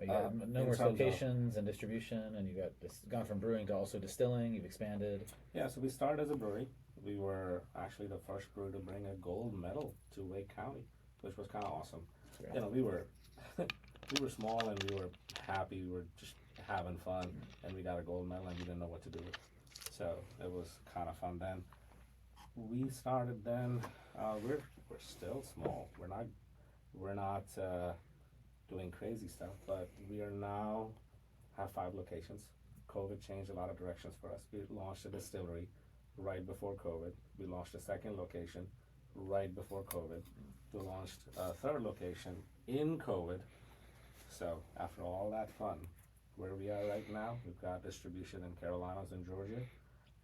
You got numerous locations and distribution, and you got gone from brewing to also distilling. You've expanded. Yeah, so we started as a brewery. We were actually the first brewery to bring a gold medal to Wake County, which was kind of awesome. Yeah. You know, we were we were small and we were happy. We were just having fun, and we got a gold medal and we didn't know what to do with it. So it was kind of fun then. We started then. We're still small. We're not doing crazy stuff, but we are now have 5 locations. COVID changed a lot of directions for us. We launched a distillery right before COVID. We launched a second location right before COVID. We launched a third location in COVID. So after all that fun, where we are right now, we've got distribution in Carolinas and Georgia,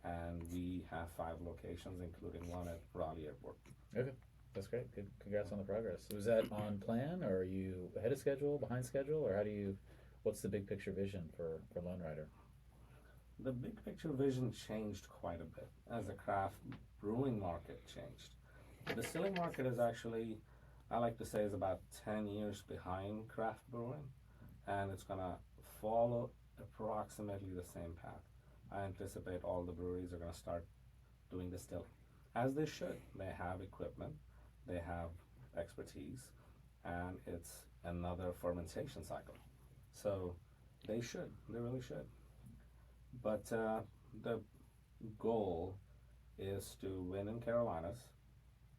and we have 5 locations, including one at Raleigh Airport. Okay, that's great. Good, congrats on the progress. Was that on plan, or are you ahead of schedule, behind schedule, or what's the big picture vision for Lonerider? The big picture vision changed quite a bit as the craft brewing market changed. The distilling market is actually, I like to say, is about 10 years behind craft brewing, and it's going to follow approximately the same path. I anticipate all the breweries are going to start doing distilling, as they should. They have equipment, they have expertise, and it's another fermentation cycle. So they really should. But the goal is to win in Carolinas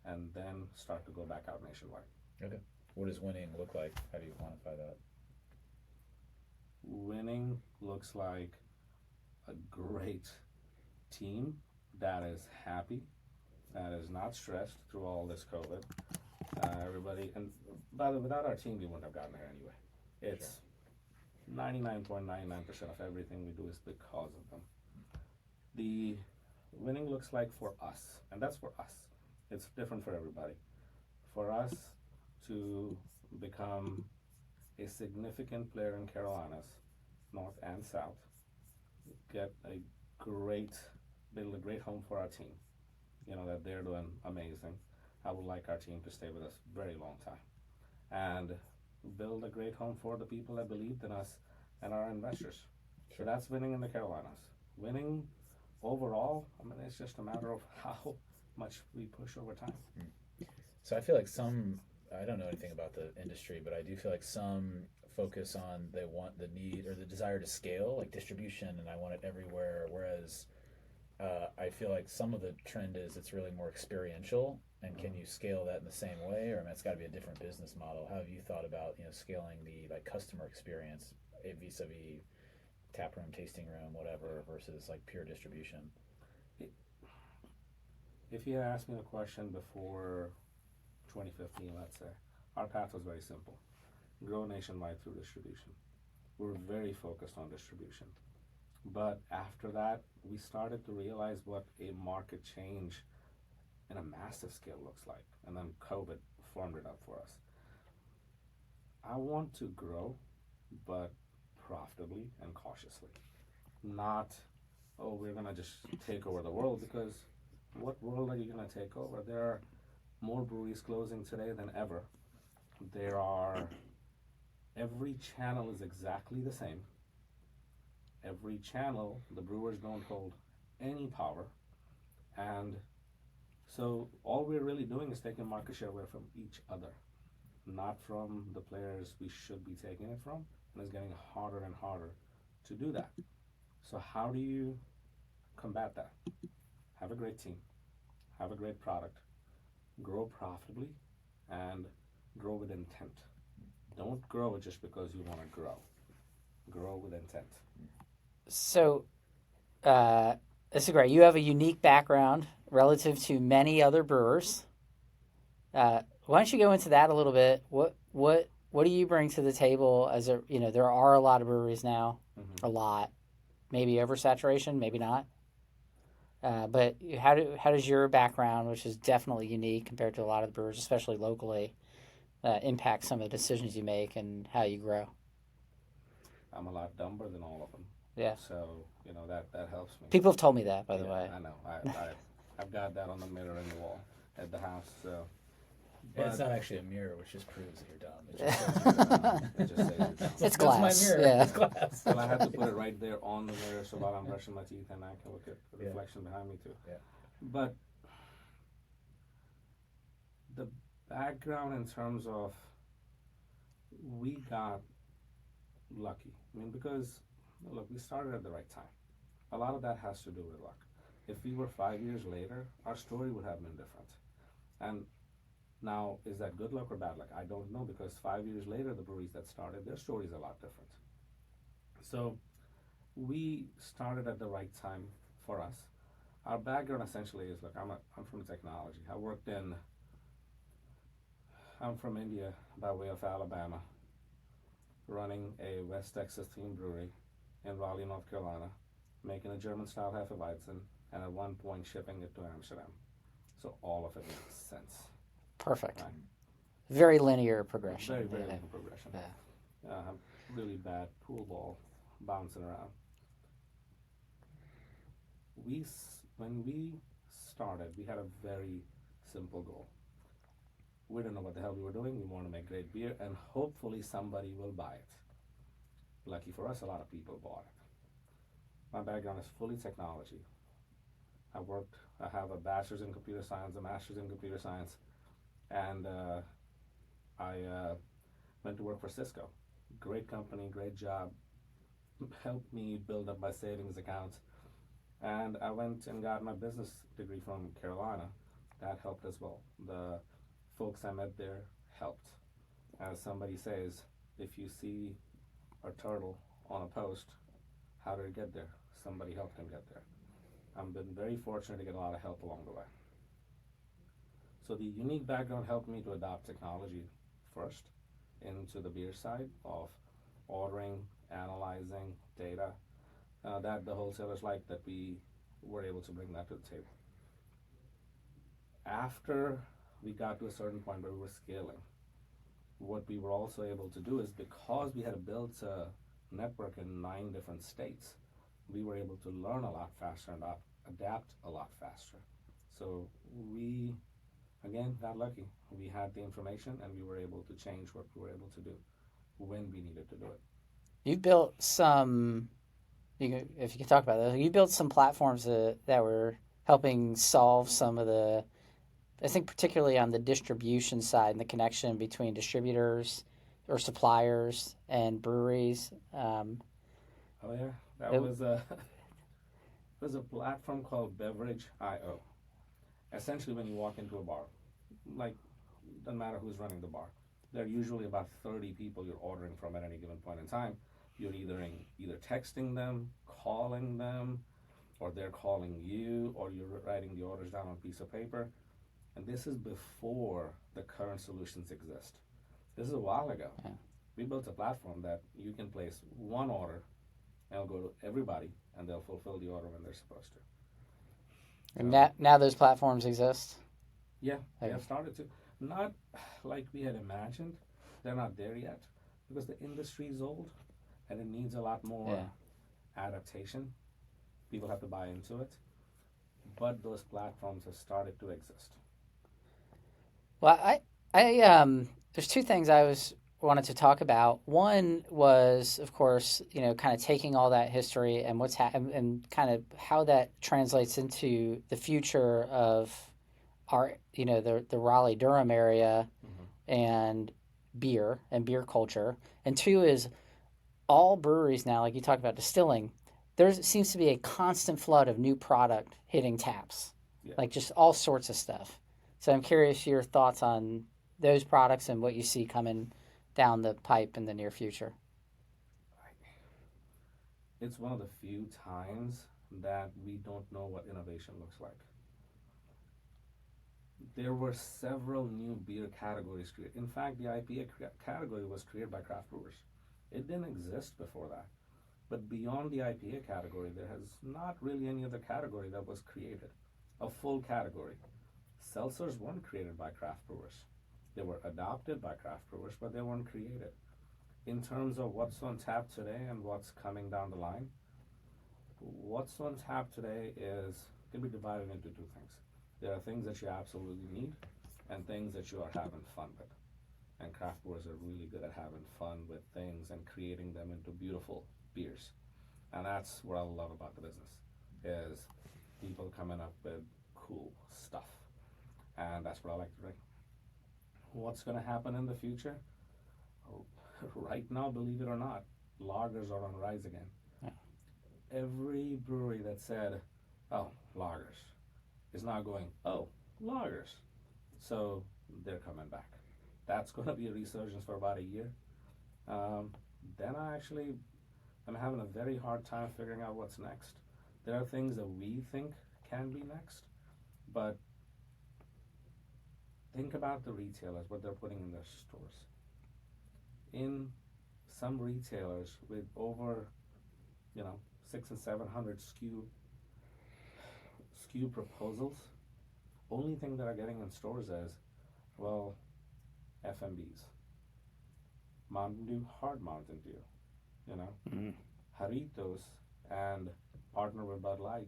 and then start to go back out nationwide. Okay. What does winning look like? How do you quantify that? Winning looks like a great team that is happy, that is not stressed through all this COVID. Everybody, and by the way, without our team, we wouldn't have gotten there anyway. It's 99.99% of everything we do is because of them. The winning looks like for us, and that's for us. It's different for everybody. For us to become a significant player in Carolinas, North and South, build a great home for our team. You know that they're doing amazing. I would like our team to stay with us a very long time, and build a great home for the people that believed in us and our investors. So that's winning in the Carolinas. Winning overall, I mean, it's just a matter of how much we push over time. So I feel like I don't know anything about the industry, but I do feel like some focus on the need or the desire to scale, like distribution, and I want it everywhere. Whereas I feel like some of the trend is it's really more experiential, and can you scale that in the same way, or I mean, it's got to be a different business model. How have you thought about scaling the customer experience vis-a-vis tap room, tasting room, whatever, versus like pure distribution? If you had asked me the question before 2015, let's say, our path was very simple: grow nationwide through distribution. We're very focused on distribution. But after that, we started to realize what a market change in a massive scale looks like. And then COVID formed it up for us. I want to grow, but profitably and cautiously. Not, oh, we're going to just take over the world, because what world are you going to take over? There are more breweries closing today than ever. Every channel is exactly the same. Every channel, the brewers don't hold any power, and so all we're really doing is taking market share away from each other, not from the players we should be taking it from, and it's getting harder and harder to do that. So how do you combat that? Have a great team, have a great product, grow profitably, and grow with intent. Don't grow it just because you want to grow. Grow with intent. So, this is great. You have a unique background relative to many other brewers. Why don't you go into that a little bit? What do you bring to the table? There are a lot of breweries now, a lot, maybe oversaturation, maybe not. But how does your background, which is definitely unique compared to a lot of the brewers, especially locally, impact some of the decisions you make and how you grow? I'm a lot dumber than all of them. Yeah. So, that helps me. People have told me that, by the way. I know. I've got that on the mirror in the wall at the house. So, And it's But not actually a mirror, which just proves that you're dumb. It just says you're dumb. it just says you're dumb. It's That's glass. my mirror. Yeah. It's glass. Well, I had to put it right there on the mirror so while I'm brushing my teeth and I can look at the Yeah. reflection behind me too. Yeah. But the background in terms of we got lucky. I mean, because look, we started at the right time. A lot of that has to do with luck. If we were 5 years later, our story would have been different. And now, is that good luck or bad luck? I don't know, because 5 years later, the breweries that started, their story is a lot different. So we started at the right time for us. Our background essentially is, look, I'm from technology. I'm from India by way of Alabama, running a West Texas themed brewery in Raleigh, North Carolina, making a German style Hefeweizen, and at one point shipping it to Amsterdam. So all of it makes sense. Perfect. Right. Very linear progression. Very, very Yeah. little progression. Yeah. Really bad pool ball bouncing around. When we started, we had a very simple goal. We didn't know what the hell we were doing. We want to make great beer, and hopefully somebody will buy it. Lucky for us, a lot of people bought it. My background is fully technology. I have a bachelor's in computer science, a master's in computer science, and I went to work for Cisco. Great company, great job, helped me build up my savings account. And I went and got my business degree from Carolina. That helped as well. The folks I met there helped. As somebody says, if you see a turtle on a post, how did it get there? Somebody helped him get there. I've been very fortunate to get a lot of help along the way. So the unique background helped me to adopt technology first into the beer side of ordering, analyzing data, that the wholesalers liked, that we were able to bring that to the table. After we got to a certain point where we were scaling, what we were also able to do is, because we had built a network in 9 different states, we were able to learn a lot faster and adapt a lot faster. So we, again, got lucky. We had the information and we were able to change what we were able to do when we needed to do it. You've built some, if you could talk about those, you built some platforms that were helping solve some of the, I think particularly on the distribution side and the connection between distributors or suppliers and breweries. Oh yeah, that was a there's a platform called Beverage.io. Essentially, when you walk into a bar, like, doesn't matter who's running the bar, there are usually about 30 people you're ordering from at any given point in time. You're either texting them, calling them, or they're calling you, or you're writing the orders down on a piece of paper. And this is before the current solutions exist. This is a while ago. Yeah. We built a platform that you can place one order and it'll go to everybody and they'll fulfill the order when they're supposed to. And now those platforms exist? Yeah, they Okay. have started to. Not like we had imagined. They're not there yet because the industry is old and it needs a lot more adaptation. People have to buy into it. But those platforms have started to exist. Well, there's 2 things I wanted to talk about. One was, of course, kind of taking all that history and and kind of how that translates into the future of our, the Raleigh Durham area and beer culture. And 2 is all breweries now, like you talked about distilling, there seems to be a constant flood of new product hitting taps, like just all sorts of stuff. So I'm curious your thoughts on those products and what you see coming down the pipe in the near future. It's one of the few times that we don't know what innovation looks like. There were several new beer categories created. In fact, the IPA category was created by craft brewers. It didn't exist before that. But beyond the IPA category, there has not really any other category that was created, a full category. Seltzers weren't created by craft brewers. They were adopted by craft brewers, but they weren't created. In terms of what's on tap today and what's coming down the line, what's on tap today can be divided into 2 things. There are things that you absolutely need, and things that you are having fun with. And craft brewers are really good at having fun with things and creating them into beautiful beers. And that's what I love about the business is people coming up with cool stuff. And that's what I like to drink. What's going to happen in the future? Right now, believe it or not, lagers are on the rise again. Yeah. Every brewery that said, oh, lagers, is now going, oh, lagers. So they're coming back. That's going to be a resurgence for about a year. Then I'm having a very hard time figuring out what's next. There are things that we think can be next, but think about the retailers, what they're putting in their stores. In some retailers with over, 600 and 700 SKU proposals, only thing that are getting in stores is, well, FMBs, Mountain Dew, hard Mountain Dew, Mm. Jarritos, and partner with Bud Light.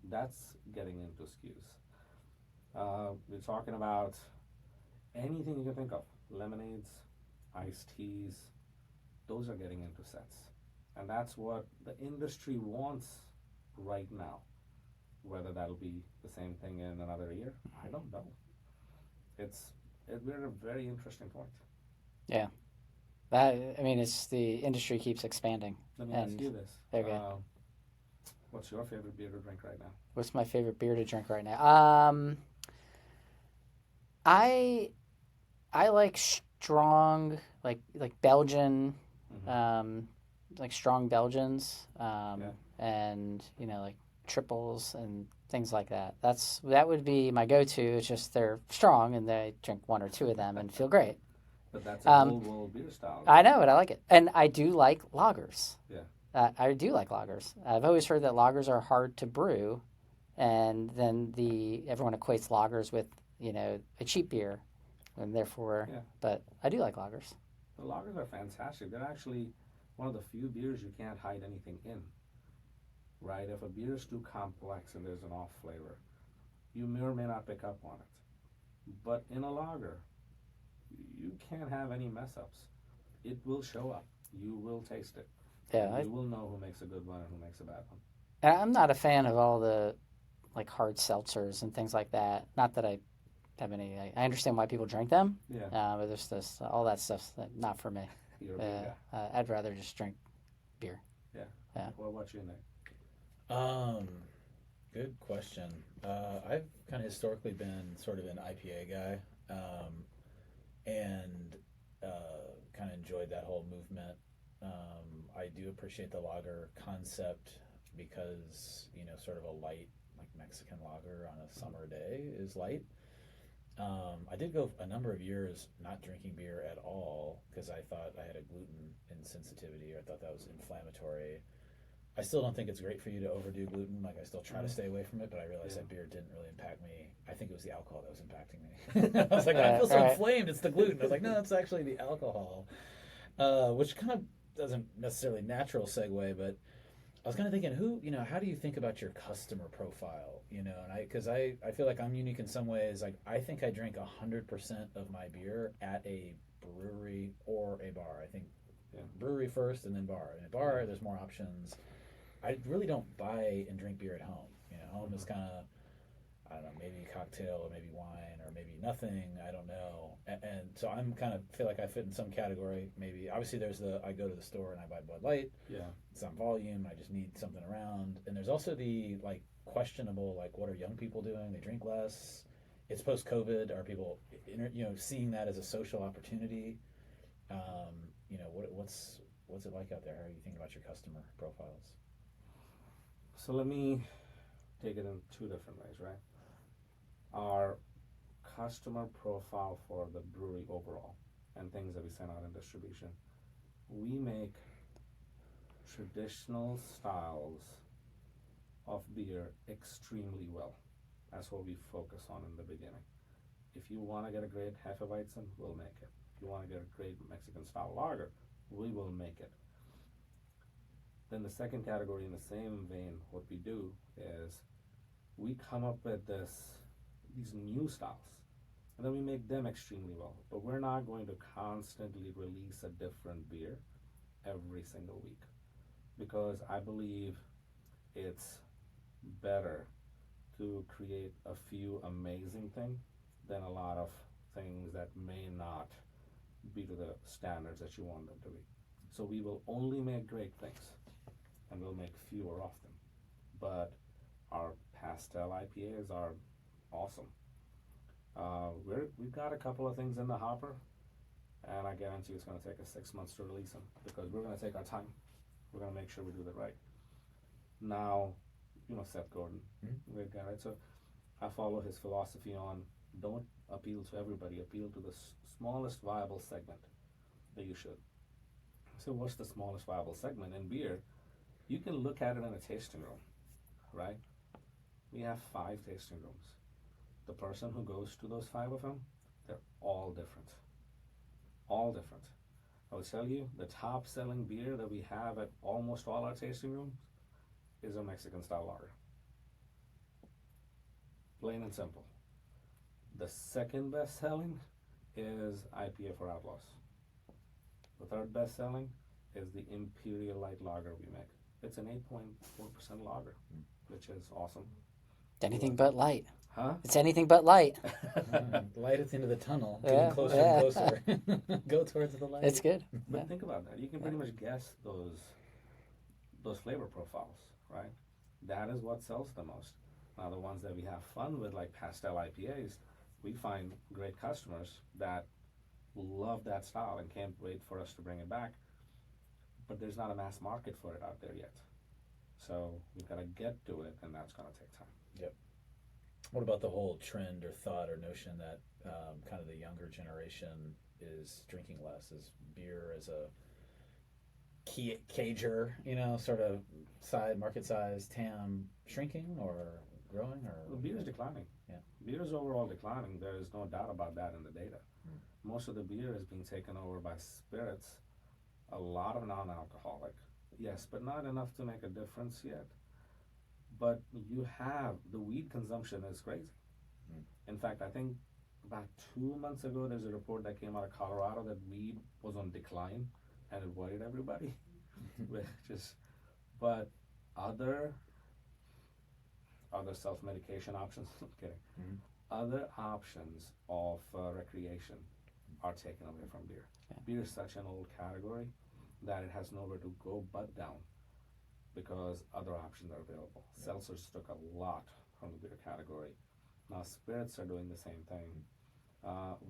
That's getting into SKUs. We're talking about anything you can think of, lemonades, iced teas, those are getting into sets. And that's what the industry wants right now. Whether that'll be the same thing in another year, I don't know. We're at a very interesting point. Yeah. It's the industry keeps expanding. Let me And ask you this. okay. What's your favorite beer to drink right now? What's my favorite beer to drink right now? I like strong, like Belgian, Mm-hmm. like strong Belgians, Yeah. and like triples and things like that. That would be my go-to. It's just they're strong, and they drink one or two of them and feel great. But that's a old world beer style. Right? I know it. I like it, and I do like lagers. Yeah. I do like lagers. I've always heard that lagers are hard to brew, and then everyone equates lagers with a cheap beer, and therefore. Yeah. But I do like lagers. The lagers are fantastic. They're actually one of the few beers you can't hide anything in. Right? If a beer is too complex and there's an off flavor, you may or may not pick up on it. But in a lager, you can't have any mess ups. It will show up. You will taste it. Yeah, you will know who makes a good one and who makes a bad one. I'm not a fan of all the like hard seltzers and things like that. Not that I have any. I understand why people drink them. Yeah. But there's this all that stuff's not for me. You're a big guy. I'd rather just drink beer. Yeah. Yeah. What about you, Nick? Good question. I've kind of historically been sort of an IPA guy, and kind of enjoyed that whole movement. I do appreciate the lager concept because sort of a light, like Mexican lager on a summer day is light. I did go a number of years not drinking beer at all because I thought I had a gluten insensitivity, or I thought that was inflammatory. I still don't think it's great for you to overdo gluten. Like, I still try to stay away from it, but I realized that beer didn't really impact me. I think it was the alcohol that was impacting me. I was like, I feel so inflamed. It's the gluten. I was like, no, it's actually the alcohol, which kind of doesn't necessarily natural segue, but I was kind of thinking, how do you think about your customer profile? And because I feel like I'm unique in some ways. Like, I think I drink 100% of my beer at a brewery or a bar. I think brewery first and then bar. In a bar, there's more options. I really don't buy and drink beer at home. Home is kind of, I don't know, maybe cocktail or maybe wine or maybe nothing. I don't know. And so I'm kind of feel like I fit in some category. Maybe obviously there's I go to the store and I buy Bud Light. Yeah. It's on volume. I just need something around. And there's also the like questionable, like, what are young people doing? They drink less. It's post COVID. Are people seeing that as a social opportunity? What's it like out there? How are you thinking about your customer profiles? So let me take it in two different ways, right? Our customer profile for the brewery overall and things that we send out in distribution. We make traditional styles of beer extremely well. That's what we focus on in the beginning. If you want to get a great Hefeweizen, we'll make it. If you want to get a great Mexican style lager, we will make it. Then the second category, in the same vein, what we do is we come up with these new styles. and then we make them extremely well. But we're not going to constantly release a different beer every single week because I believe it's better to create a few amazing things than a lot of things that may not be to the standards that you want them to be. So we will only make great things and we'll make fewer of them. But our pastel IPAs are awesome. We've got a couple of things in the hopper, and I guarantee it's going to take us 6 months to release them because we're going to take our time. We're going to make sure we do that right. Now, Seth Gordon, great guy, right? So I follow his philosophy on don't appeal to everybody, appeal to the smallest viable segment that you should. So, what's the smallest viable segment in beer? You can look at it in a tasting room, right? We have 5 tasting rooms. The person who goes to those 5 of them, they're all different. All different. I will tell you, the top selling beer that we have at almost all our tasting rooms is a Mexican style lager. Plain and simple. The second best selling is IPA for Outlaws. The third best selling is the Imperial Light Lager we make. It's an 8.4% lager, which is awesome. Anything but light. Huh? It's anything but light. Light at the end of the tunnel, Yeah, getting closer yeah. and closer. Go towards the light. It's good. But Yeah. think about that. You can pretty much guess those flavor profiles, right? That is what sells the most. Now the ones that we have fun with, like pastel IPAs, we find great customers that love that style and can't wait for us to bring it back. But there's not a mass market for it out there yet. So we've got to get to it, and that's going to take time. Yep. What about the whole trend or thought or notion that kind of the younger generation is drinking less? Is beer as a cager, sort of market size TAM shrinking or growing or Well, beer is declining. Yeah. Beer is overall declining. There is no doubt about that in the data. Most of the beer is being taken over by spirits, a lot of non-alcoholic. Yes, but not enough to make a difference yet. But you have the weed consumption is crazy. In fact, I think about 2 months ago, there's a report that came out of Colorado that weed was on decline, and it worried everybody. Which is, but other self-medication options. I'm kidding. Other options of recreation are taken away from beer. Beer is such an old category that it has nowhere to go but down because other options are available. Seltzers took a lot from the beer category. Now spirits are doing the same thing.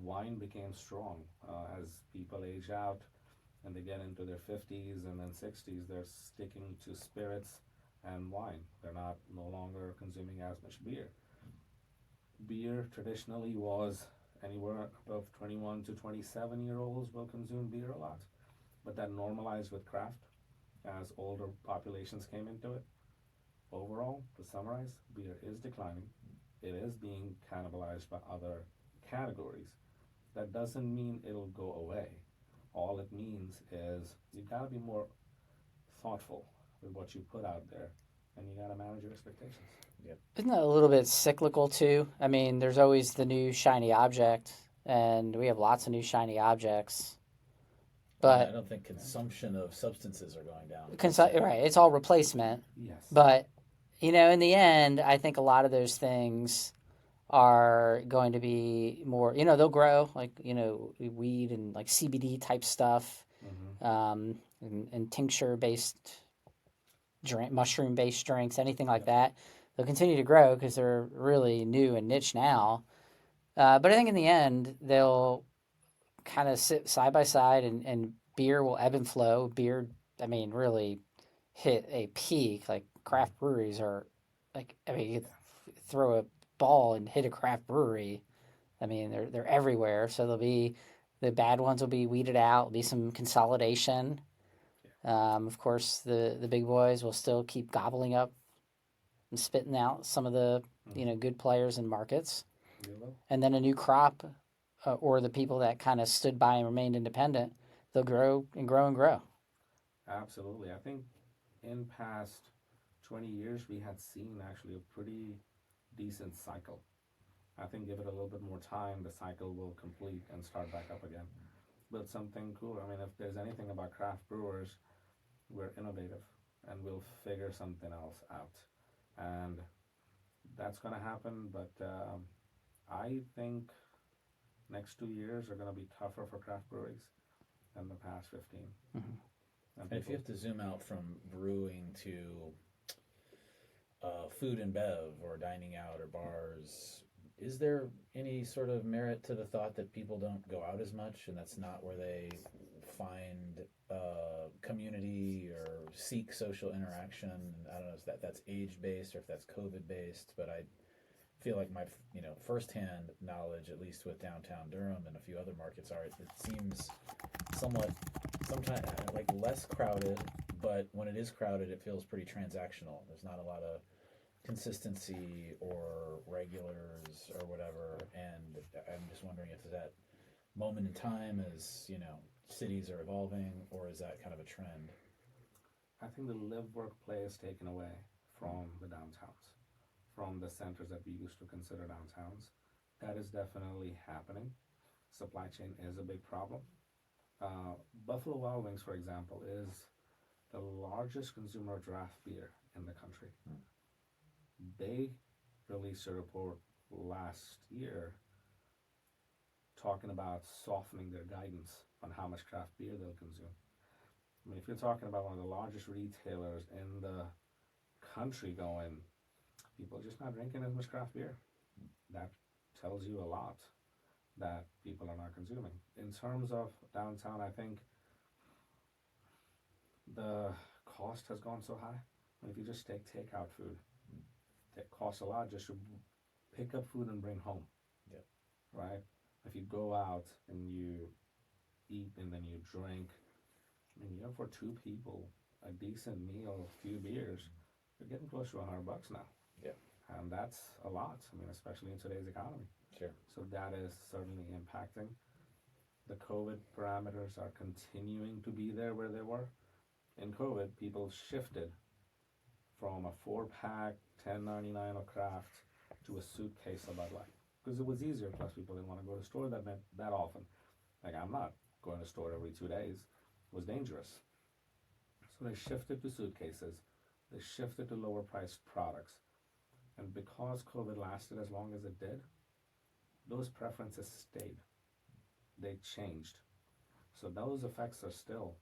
Wine became strong as people age out and they get into their 50s and then 60s. They're sticking to spirits and wine. They're not no longer consuming as much beer. Beer traditionally was anywhere above 21 to 27-year-olds will consume beer a lot, but that normalized with craft as older populations came into it. Overall, to summarize, beer is declining. It is being cannibalized by other categories. That doesn't mean it'll go away. All it means is you gotta be more thoughtful with what you put out there, and you gotta manage your expectations. Isn't that a little bit cyclical too? I mean, there's always the new shiny object, and we have lots of new shiny objects. But I don't think consumption of substances are going down. right, it's all replacement. Yes. But in the end, I think a lot of those things are going to be more. They'll grow like weed and like CBD type stuff, and tincture based mushroom based drinks, anything like that. They'll continue to grow because they're really new and niche now. But I think in the end, they'll kind of sit side by side and beer will ebb and flow. Beer, I mean, really hit a peak. Like craft breweries are like, I mean, you throw a ball and hit a craft brewery. I mean, they're everywhere. So the bad ones will be weeded out. There'll be some consolidation. Of course, the big boys will still keep gobbling up and spitting out some of the good players in markets, and then a new crop, or the people that kind of stood by and remained independent, they'll grow and grow and grow. Absolutely. I think in past 20 years we had seen actually a pretty decent cycle. I think give it a little bit more time, the cycle will complete and start back up again. But something cool. I mean, if there's anything about craft brewers, we're innovative and we'll figure something else out. And that's going to happen. But I think next 2 years are going to be tougher for craft breweries than the past 15. Mhm. And And if you people, have to zoom out from brewing to food and bev or dining out or bars, is there any sort of merit to the thought that people don't go out as much and that's not where they find community or seek social interaction? I don't know if that's age based or if that's COVID based, but I feel like my firsthand knowledge, at least with downtown Durham and a few other markets, are it seems somewhat sometimes like less crowded, but when it is crowded, it feels pretty transactional. There's not a lot of consistency or regulars or whatever, and I'm just wondering if that moment in time as cities are evolving, or is that kind of a trend? I think the live work play is taken away from the downtowns, from the centers that we used to consider downtowns. That is definitely happening. Supply chain is a big problem. Buffalo Wild Wings, for example, is the largest consumer of draft beer in the country. They released a report last year talking about softening their guidance on how much craft beer they'll consume. I mean, if you're talking about one of the largest retailers in the country going, people are just not drinking as much craft beer, that tells you a lot that people are not consuming. In terms of downtown, I think the cost has gone so high. I mean, if you just take takeout food, it costs a lot just to pick up food and bring home, Yeah. right? If you go out and you eat and then you drink, I mean, for two people, a decent meal, a few beers, you're getting close to $100 now. Yeah. And that's a lot. I mean, especially in today's economy. Sure. So that is certainly impacting. The COVID parameters are continuing to be there where they were. In COVID, people shifted from a 4-pack 10.99 of craft to a suitcase of Bud Light because it was easier. Plus, people didn't want to go to the store that often. Like, I'm not going to the store every 2 days. It was dangerous. So they shifted to suitcases. They shifted to lower priced products. And because COVID lasted as long as it did, those preferences stayed. They changed. So those effects are still,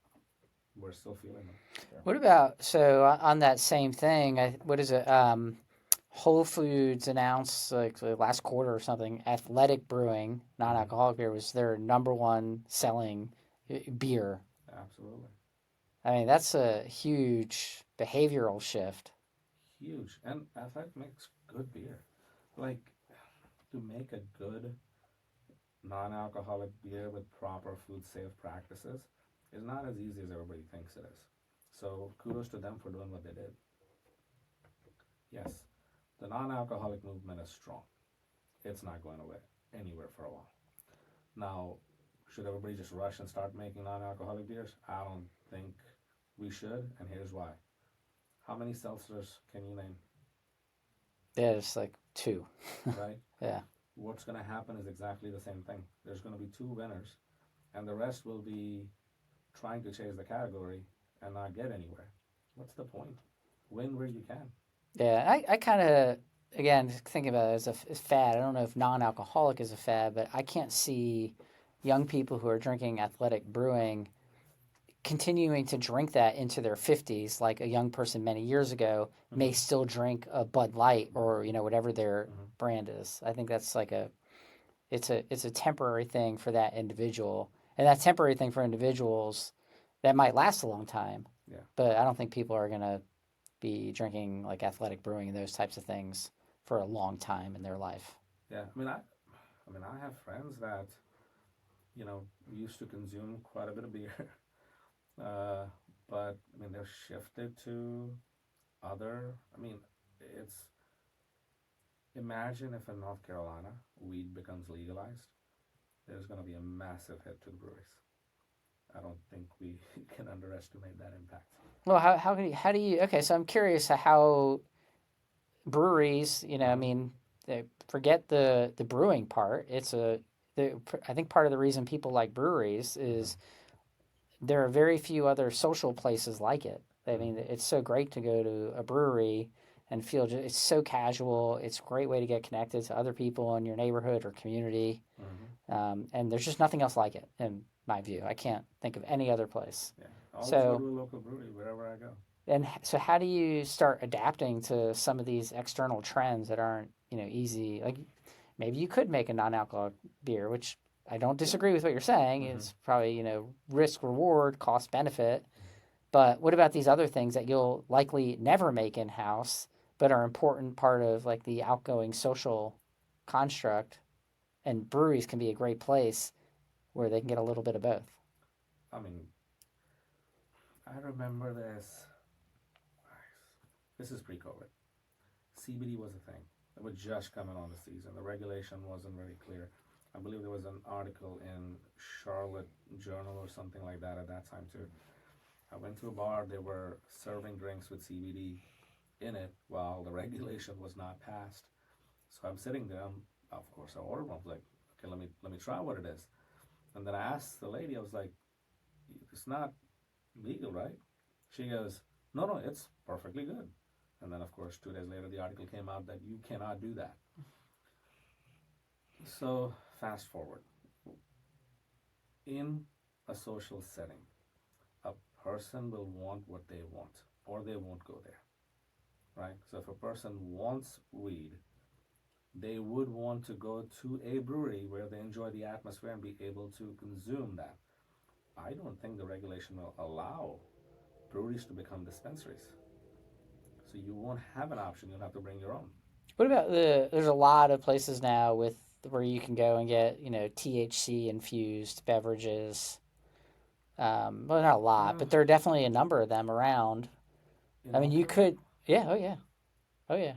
we're still feeling them. What about on that same thing? What is it? Whole Foods announced like the last quarter or something. Athletic Brewing, non-alcoholic beer, was their number one selling beer. Absolutely. I mean, that's a huge behavioral shift. Huge. And Athletic makes good beer. Like, to make a good non-alcoholic beer with proper food safe practices is not as easy as everybody thinks it is. So kudos to them for doing what they did. Yes, the non-alcoholic movement is strong. It's not going away anywhere for a while. Now, should everybody just rush and start making non-alcoholic beers? I don't think we should, and here's why. How many seltzers can you name? Yeah, it's like two. Right? Yeah. What's going to happen is exactly the same thing. There's going to be two winners, and the rest will be trying to chase the category and not get anywhere. What's the point? Win where you can. Yeah, I kind of, again, thinking about it as a fad. I don't know if non-alcoholic is a fad, but I can't see young people who are drinking Athletic Brewing continuing to drink that into their 50s, like a young person many years ago may still drink a Bud Light or whatever their brand is. I think that's like it's a temporary thing for that individual, and that temporary thing for individuals that might last a long time. Yeah. But I don't think people are gonna be drinking like Athletic Brewing and those types of things for a long time in their life. Yeah. I have friends that used to consume quite a bit of beer, but they've shifted to other. It's imagine if in North Carolina weed becomes legalized, there's going to be a massive hit to the breweries. I don't think we can underestimate that impact. Well, how do you okay, so I'm curious how breweries, I mean, forget the brewing part. I think part of the reason people like breweries is there are very few other social places like it. I mean, it's so great to go to a brewery and feel it's so casual. It's a great way to get connected to other people in your neighborhood or community. And there's just nothing else like it, in my view. I can't think of any other place. Yeah, I always go So, to a local brewery wherever I go. and so how do you start adapting to some of these external trends that aren't, easy? Like maybe you could make a non-alcoholic beer, which I don't disagree with what you're saying. It's probably, risk reward, cost benefit. But what about these other things that you'll likely never make in house, but are important part of like the outgoing social construct? And breweries can be a great place where they can get a little bit of both. I mean, I remember this. This is pre-COVID. CBD was a thing. It was just coming on the season. The regulation wasn't very clear. I believe there was an article in Charlotte Journal or something like that at that time too. I went to a bar. They were serving drinks with CBD in it while the regulation was not passed. So I'm sitting there. Of course, I ordered one. I was like, okay, let me try what it is. And then I asked the lady. I was like, it's not legal, right? She goes, no, no, it's perfectly good. And then, of course, 2 days later, the article came out that you cannot do that. So, fast forward. In a social setting, a person will want what they want, or they won't go there, right? So, if a person wants weed, they would want to go to a brewery where they enjoy the atmosphere and be able to consume that. I don't think the regulation will allow breweries to become dispensaries. So you won't have an option. You'll have to bring your own. What about there's a lot of places now with where you can go and get, THC infused beverages. Well, not a lot, Uh, but there are definitely a number of them around. in I mean, you Ontario? could, yeah, oh yeah, oh yeah,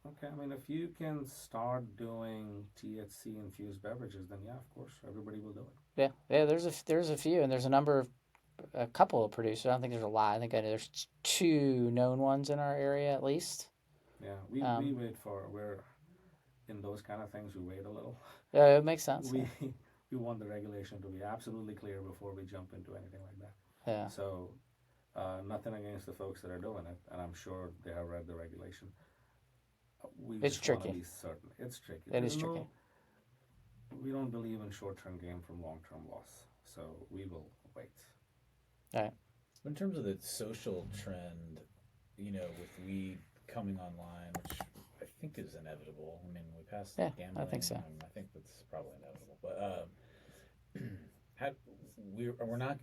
Okay, I mean, if you can start doing THC infused beverages, then yeah, of course, everybody will do it. yeah, yeah. There's a few, and there's a couple of producers. I don't think there's a lot. I think there's two known ones in our area at least. Yeah, we Um, wait for, we're in those kind of things, we wait a little. yeah, it makes sense. We Yeah, we want the regulation to be absolutely clear before we jump into anything like that. yeah. So, nothing against the folks that are doing it, and I'm sure they have read the regulation. We It's just want to tricky. be certain. It's tricky. It is tricky. We don't believe in short-term gain from long-term loss, so we will wait. All right. In terms of the social trend, with weed coming online, which I think is inevitable. I mean, we passed Yeah, I gambling. think so. I think that's probably inevitable. But how,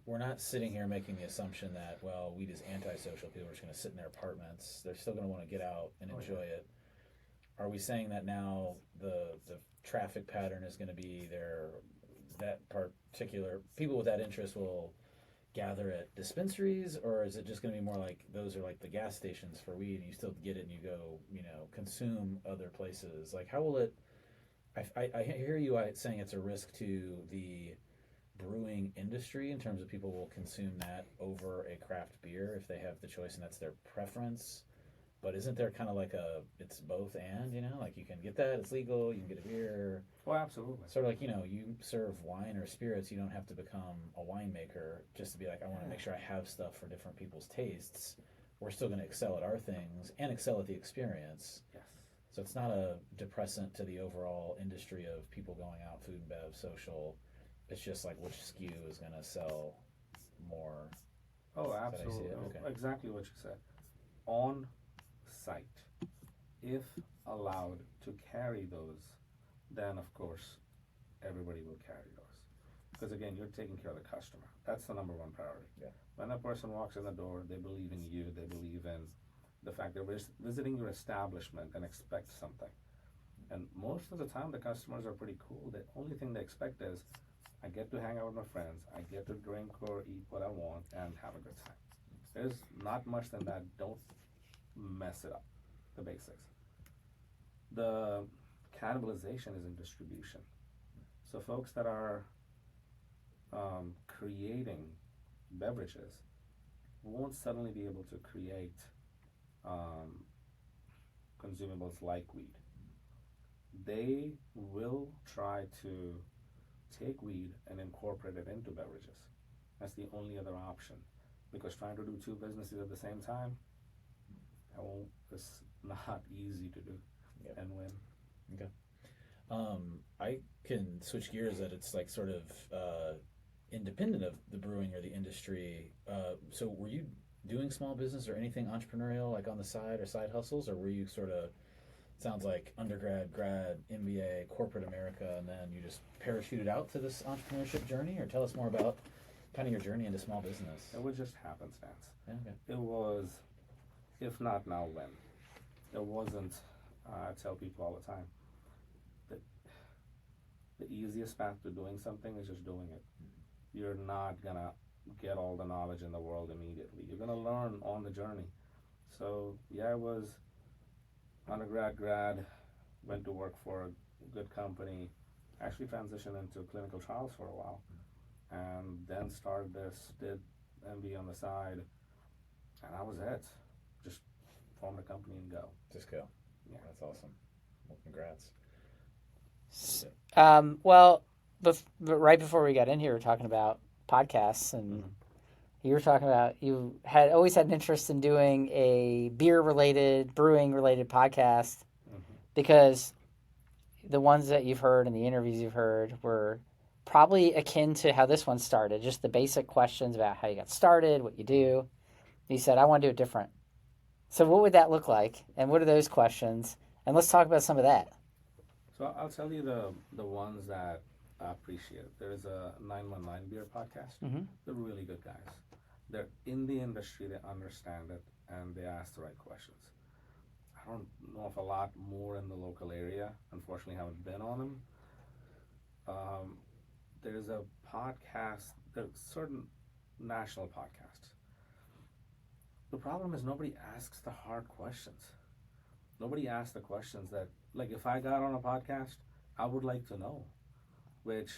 we're not sitting here making the assumption that weed is antisocial. People are just going to sit in their apartments. They're still going to want to get out and enjoy it. Are we saying that now the traffic pattern is going to be there? That particular people with that interest will gather at dispensaries, or is it just going to be more like those are like the gas stations for weed and you still get it and you go consume other places? Like, how will it? I hear you saying it's a risk to the brewing industry in terms of people will consume that over a craft beer if they have the choice and that's their preference. But isn't there kind of like it's both and, like you can get that, it's legal, you can get a beer. Oh, absolutely. Sort of like, you serve wine or spirits, you don't have to become a winemaker just to be like, I want to make sure I have stuff for different people's tastes. We're still going to excel at our things and excel at the experience. Yes. So it's not a depressant to the overall industry of people going out, food and bev, social. It's just like which SKU is going to sell more. Oh, absolutely. Okay. Exactly what you said. On site, if allowed to carry those, then of course everybody will carry those. Because again, you're taking care of the customer. That's the number one priority. Yeah. When a person walks in the door, they believe in you, they believe in the fact they're visiting your establishment and expect something. And most of the time, the customers are pretty cool. The only thing they expect is, I get to hang out with my friends, I get to drink or eat what I want, and have a good time. There's not much than that. Don't mess it up, the basics. The cannibalization is in distribution. So folks that are creating beverages won't suddenly be able to create consumables like weed. they will try to take weed and incorporate it into beverages. That's the only other option. Because trying to do two businesses at the same time, that won't, it's not easy to do Yep. and win. Okay. I can switch gears that it's like sort of independent of the brewing or the industry. So were you doing small business or anything entrepreneurial like on the side or side hustles, or were you sort of sounds like undergrad, grad, MBA, corporate America, and then you just parachuted out to this entrepreneurship journey? Or tell us more about kind of your journey into small business. It was just happenstance. Yeah, okay. It was, if not now, when. It wasn't, I tell people all the time, that the easiest path to doing something is just doing it. You're not gonna get all the knowledge in the world immediately. You're gonna learn on the journey. So yeah, I was undergrad, grad, went to work for a good company, actually transitioned into clinical trials for a while, and then started this, did MBA on the side, and that was it. Just form a company and go. Just go. Yeah. That's awesome. Well, congrats. Well, but right before we got in here, we were talking about podcasts, and you were talking about you had always had an interest in doing a beer-related, brewing-related podcast because the ones that you've heard and the interviews you've heard were probably akin to how this one started, just the basic questions about how you got started, what you do. You said, I want to do it different. So what would that look like, and what are those questions? And let's talk about some of that. So I'll tell you the ones that I appreciate. There's a 919 Beer podcast. They're really good guys. They're in the industry, they understand it, and they ask the right questions. I don't know of a lot more in the local area. Unfortunately, I haven't been on them. There's a podcast, there's certain national podcasts. The problem is nobody asks the hard questions. Nobody asks the questions that, like, if I got on a podcast, I would like to know. Which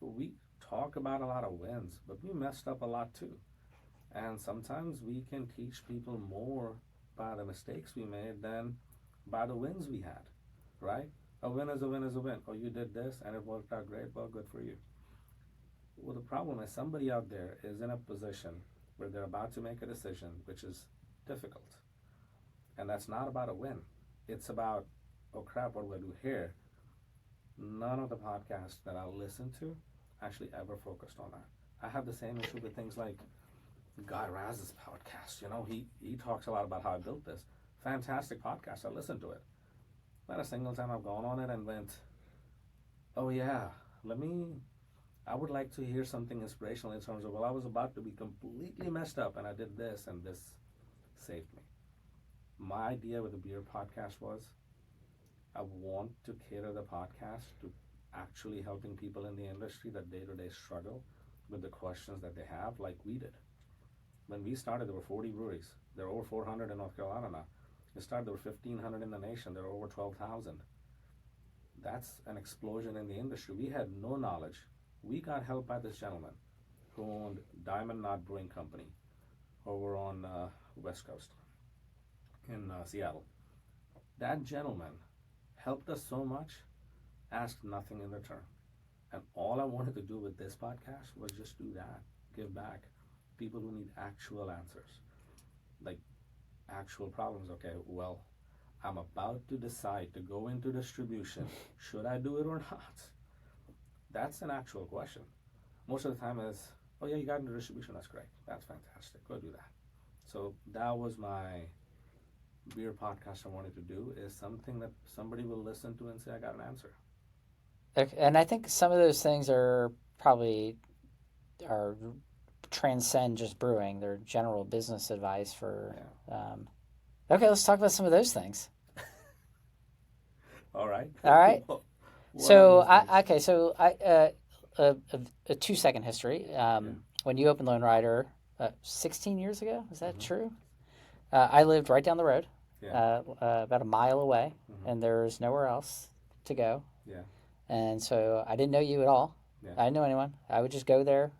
we talk about a lot of wins, but we messed up a lot too. And sometimes we can teach people more by the mistakes we made than by the wins we had, right? A win is a win is a win. Oh, you did this and it worked out great. Well, good for you. Well, the problem is somebody out there is in a position where they're about to make a decision, which is difficult. And that's not about a win. It's about, oh crap, what do I do here? None of the podcasts that I listen to actually ever focused on that. I have the same issue with things like Guy Raz's podcast. You know, he talks a lot about how I built this. Fantastic podcast. I listened to it. Not a single time I've gone on it and went, oh yeah, I would like to hear something inspirational in terms of, well, I was about to be completely messed up and I did this and this saved me. My idea with the beer podcast was I want to cater the podcast to actually helping people in the industry that day-to-day struggle with the questions that they have, like we did. When we started, there were 40 breweries. There are over 400 in North Carolina now. We started, there were 1,500 in the nation. There are over 12,000. That's an explosion in the industry. We had no knowledge. We got help by this gentleman who owned Diamond Knot Brewing Company over on West Coast in Seattle. That gentleman helped us so much, asked nothing in return. And all I wanted to do with this podcast was just do that, give back. People who need actual answers, like actual problems. Okay, well, I'm about to decide to go into distribution. Should I do it or not? That's an actual question. Most of the time is, oh yeah, you got into distribution, that's great. That's fantastic, go do that. So that was my beer podcast I wanted to do, is something that somebody will listen to and say, I got an answer. Okay, and I think some of those things are probably transcend just brewing. They're general business advice for. Yeah. Okay, let's talk about some of those things. All right. All right. So a 2-second history. When you opened Lonerider 16 years ago, is that true? I lived right down the road, about a mile away, and there's nowhere else to go. Yeah. And so I didn't know you at all. Yeah. I didn't know anyone. I would just go there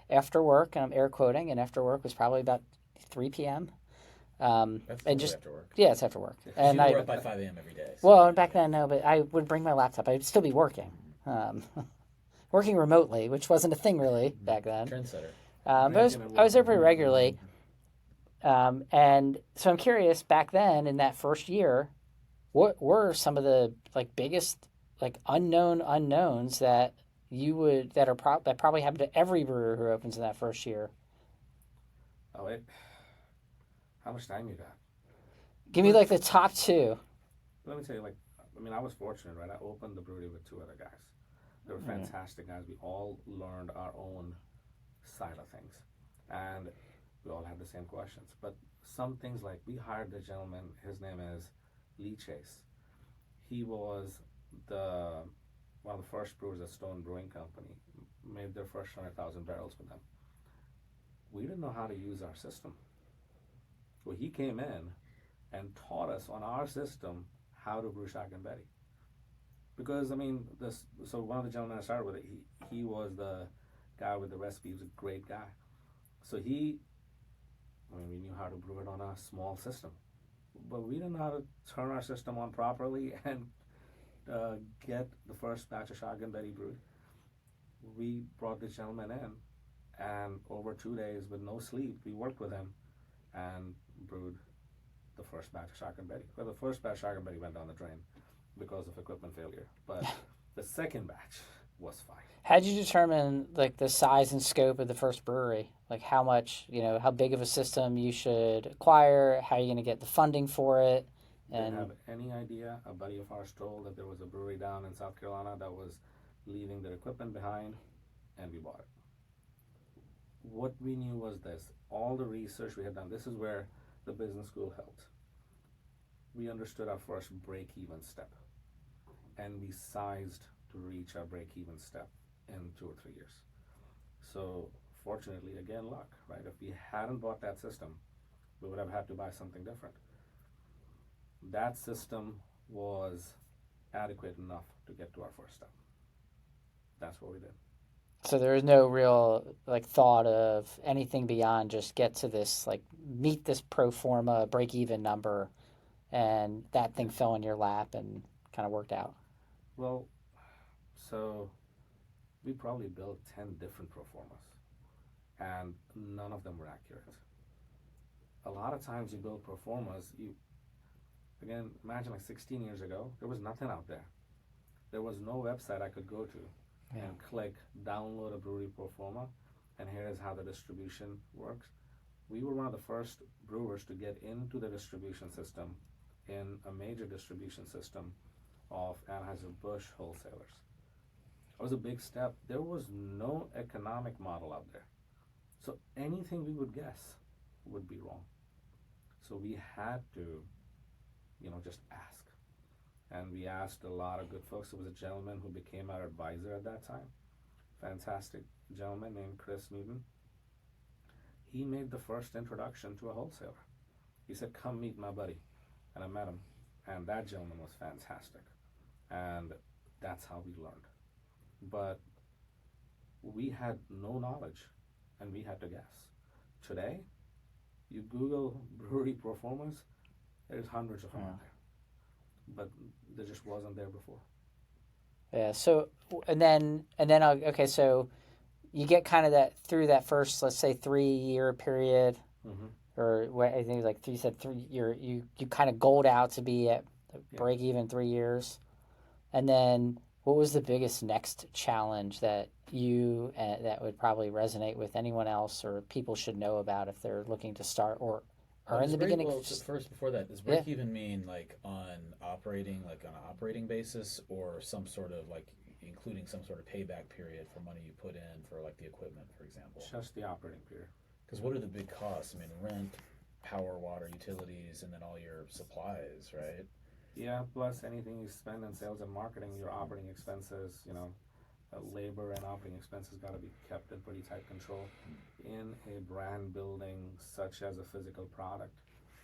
after work, and I'm air quoting, and after work was probably about 3 p.m. That's And totally just after work. yeah, it's after work. 'Cause And you were I up by 5 a.m. every day. So well, back then no, but I would bring my laptop. I'd still be working, working remotely, which wasn't a thing really back then. trendsetter. But I was there pretty regularly. And so I'm curious, back then in that first year, what were some of the like biggest like unknown unknowns that that probably happen to every brewer who opens in that first year? Oh, how much time you got? Give me like the top two. Let me tell you, like, I mean, I was fortunate, right? I opened the brewery with two other guys. They were fantastic guys. We all learned our own side of things, and we all had the same questions. But some things, like, we hired the gentleman. His name is Lee Chase. He was the one of the first brewers at Stone Brewing Company. Made their first 100,000 barrels with them. We didn't know how to use our system. Well, he came in and taught us on our system how to brew Shotgun Betty. Because I mean, so one of the gentlemen I started with, he was the guy with the recipe. He was a great guy. So I mean, we knew how to brew it on a small system, but we didn't know how to turn our system on properly and get the first batch of Shotgun Betty brewed. We brought this gentleman in, and over 2 days with no sleep, we worked with him and brewed the first batch of Shotgun Betty. Well, the first batch of Shotgun Betty went down the drain because of equipment failure, but the second batch was fine. How did you determine like the size and scope of the first brewery? Like how much, how big of a system you should acquire? How are you going to get the funding for it? Didn't have any idea. A buddy of ours told that there was a brewery down in South Carolina that was leaving their equipment behind, and we bought it. What we knew was this: all the research we had done. This is where the business school helped. We understood our first break-even step, and we sized to reach our break-even step in 2 or 3 years. So fortunately, again, luck, right? If we hadn't bought that system, we would have had to buy something different. That system was adequate enough to get to our first step. That's what we did. So there is no real like thought of anything beyond just get to this like meet this pro forma break even number, and that thing fell in your lap and kind of worked out. Well, so we probably built 10 different pro formas, and none of them were accurate. A lot of times you build pro formas, again, imagine like 16 years ago, there was nothing out there. There was no website I could go to and click download a brewery pro forma, and here is how the distribution works. We were one of the first brewers to get into the distribution system in a major distribution system of Anheuser-Busch wholesalers. It was a big step. There was no economic model out there. So anything we would guess would be wrong. So we had to, just ask. And we asked a lot of good folks. There was a gentleman who became our advisor at that time. Fantastic gentleman named Chris Newton. He made the first introduction to a wholesaler. He said, "Come meet my buddy." And I met him. And that gentleman was fantastic. And that's how we learned. But we had no knowledge, and we had to guess. Today, you Google brewery pro formas, there's hundreds of them out there. But there just wasn't there before. Yeah. So okay. So you get kind of that through that first, let's say, 3 year period, or what I think like you said 3 year. You kind of gold out to be at break even 3 years, and then what was the biggest next challenge that that would probably resonate with anyone else or people should know about if they're looking to start or are in the beginning? Well, first before that, does break even mean like on an operating basis, or some sort of like including some sort of payback period for money you put in for like the equipment, for example? Just the operating period. Because what are the big costs? I mean, rent, power, water, utilities, and then all your supplies, right? Yeah, plus anything you spend in sales and marketing, your operating expenses, labor and operating expenses got to be kept in pretty tight control. In a brand building such as a physical product,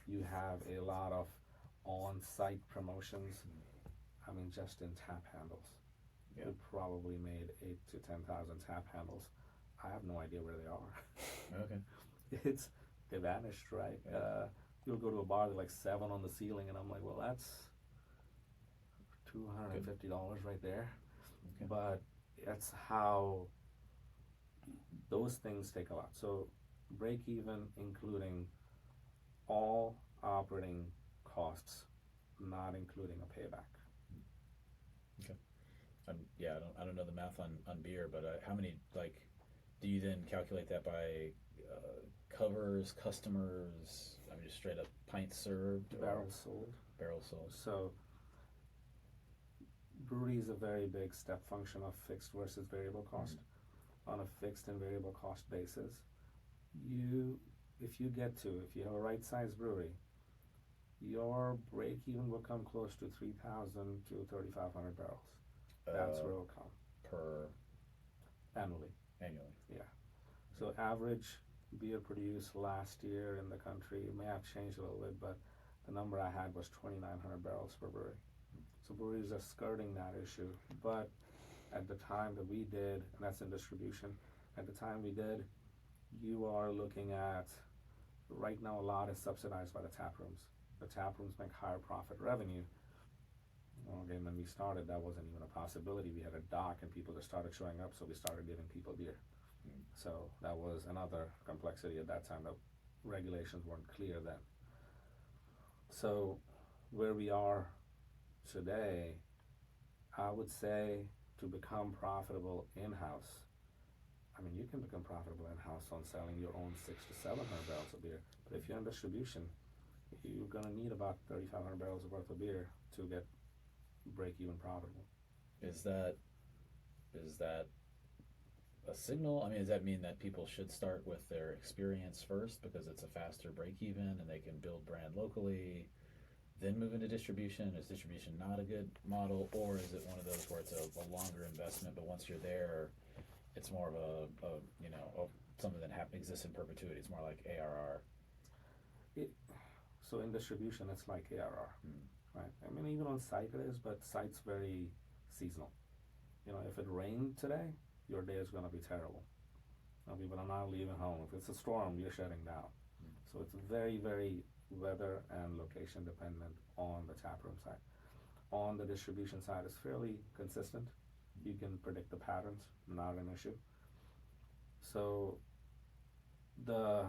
you have a lot of on-site promotions. I mean, just in tap handles, we probably made 8,000 to 10,000 tap handles. I have no idea where they are. Okay. They vanished, right? you'll go to a bar, they're like 7 on the ceiling, and I'm like, well, that's $250 right there. Okay. But that's how those things take a lot. So break even, including all operating costs, not including a payback. Okay. Yeah, I don't know the math on beer, but how many, like, do you then calculate that by covers, customers? I mean, just straight up pints served or Barrels sold. barrels sold? So brewery is a very big step function of fixed versus variable cost. On a fixed and variable cost basis, if you have a right sized brewery, your break even will come close to 3,000 to 3,500 barrels. That's where it'll come Per annually. annually. Yeah. So average beer produced last year in the country, it may have changed a little bit, but the number I had was 2,900 barrels per brewery. So breweries are skirting that issue. But at the time that we did, and that's in distribution, at the time we did, you are looking at, right now a lot is subsidized by the tap rooms. The tap rooms make higher profit revenue. Well, again, when we started, that wasn't even a possibility. We had a dock and people just started showing up, so we started giving people beer. So that was another complexity at that time. The regulations weren't clear then. So where we are today, I would say to become profitable in-house, I mean, you can become profitable in-house on selling your own 600 to 700 barrels of beer. But if you're in distribution, you're going to need about 3,500 barrels worth of beer to get break-even profitable. Is that a signal? I mean, does that mean that people should start with their experience first because it's a faster break even and they can build brand locally, then move into distribution? Is distribution not a good model, or is it one of those where it's a longer investment, but once you're there, it's more of something that exists in perpetuity? It's more like ARR. So in distribution, it's like ARR, right? I mean, even on site it is, but site's very seasonal. If it rained today, your day is going to be terrible. People are not leaving home. If it's a storm, you're shutting down. So it's very, very weather and location dependent on the taproom side. On the distribution side, it's fairly consistent. You can predict the patterns, not an issue. So the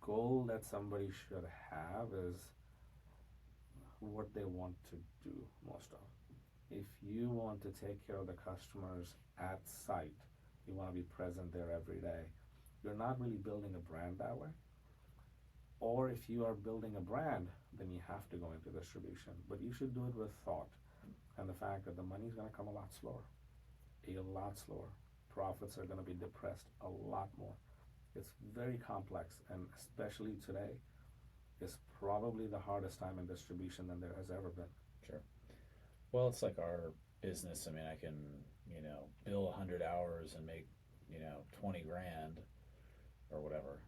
goal that somebody should have is what they want to do most of. If you want to take care of the customers at site, you want to be present there every day, you're not really building a brand that way. Or if you are building a brand, then you have to go into distribution. But you should do it with thought and the fact that the money's going to come a lot slower. Profits are going to be depressed a lot more. It's very complex, and especially today, is probably the hardest time in distribution than there has ever been. Sure. Well, it's like our business. I mean, I can, bill 100 hours and make, 20 grand or whatever.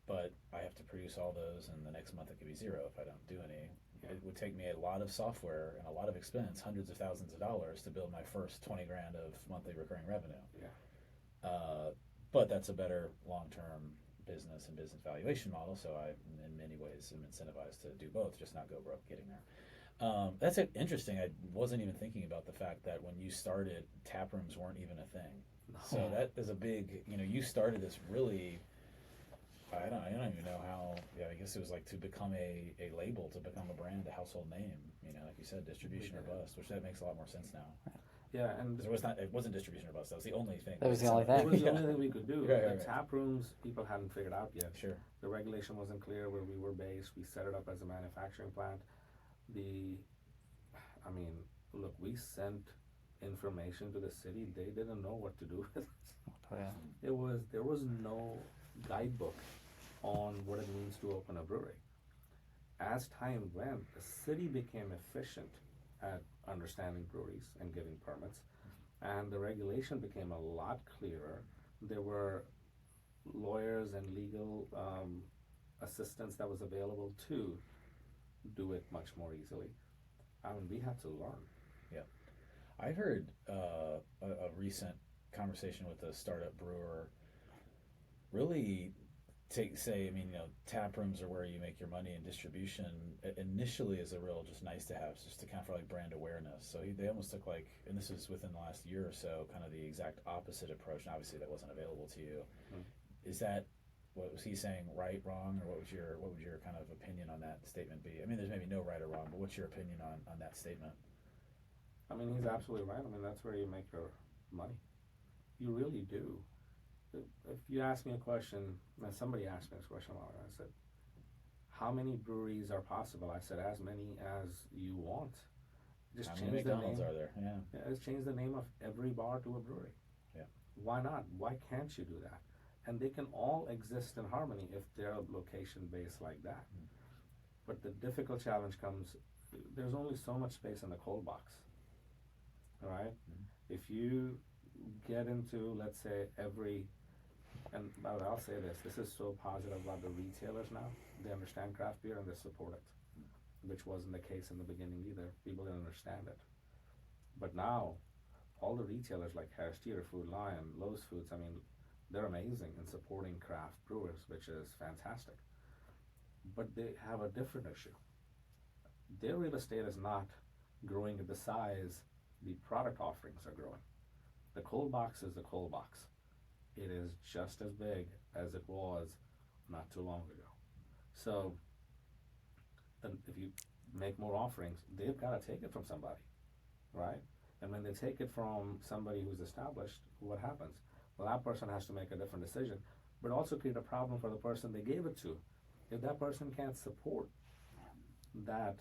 But I have to produce all those, and the next month it could be zero if I don't do any. Yeah. It would take me a lot of software and a lot of expense, hundreds of thousands of dollars, to build my first 20 grand of monthly recurring revenue. Yeah. But that's a better long-term business and business valuation model, so I, in many ways, am incentivized to do both, just not go broke getting there. That's interesting. I wasn't even thinking about the fact that when you started, tap rooms weren't even a thing. No. So that is a big, you started this really, I don't even know how, I guess it was like to become a label, to become a brand, a household name, like you said, distribution or bust, which that makes a lot more sense now. Yeah, and it wasn't distribution or bust, that was the only thing. That was the only thing. It was the only thing we could do. Right. The tap rooms, people hadn't figured out yet. Sure. The regulation wasn't clear where we were based. We set it up as a manufacturing plant. Look, we sent information to the city. They didn't know what to do with it. Oh, yeah. There was no guidebook on what it means to open a brewery. As time went, the city became efficient at understanding breweries and giving permits, and the regulation became a lot clearer. There were lawyers and legal assistance that was available to do it much more easily. We had to learn. Yeah. I heard a recent conversation with a startup brewer really say, I mean, tap rooms are where you make your money, and distribution initially is a real just nice to have, just to kind of for like brand awareness. So they almost took like, and this was within the last year or so, kind of the exact opposite approach. And obviously that wasn't available to you. Mm. Is that, what was he saying, right, wrong, or what would your kind of opinion on that statement be? I mean, there's maybe no right or wrong, but what's your opinion on that statement? I mean, he's absolutely right. I mean, that's where you make your money. You really do. If you ask me a question, and somebody asked me this question a while ago, I said, how many breweries are possible? I said, as many as you want. Just How many change the McDonald's name. are there? Yeah. Yeah, just change the name of every bar to a brewery. Yeah. Why not? Why can't you do that? And they can all exist in harmony if they're location based like that. Mm. But the difficult challenge comes, there's only so much space in the cold box. All right? Mm. If you get into, let's say, and I'll say this is so positive about the retailers now. They understand craft beer and they support it, which wasn't the case in the beginning either. People didn't understand it. But now, all the retailers like Harris Teeter, Food Lion, Lowe's Foods, I mean, they're amazing in supporting craft brewers, which is fantastic. But they have a different issue. Their real estate is not growing at the size the product offerings are growing. The cold box is the cold box. It is just as big as it was not too long ago. So, then if you make more offerings, they've got to take it from somebody, right? And when they take it from somebody who's established, what happens? Well, that person has to make a different decision, but also create a problem for the person they gave it to. If that person can't support that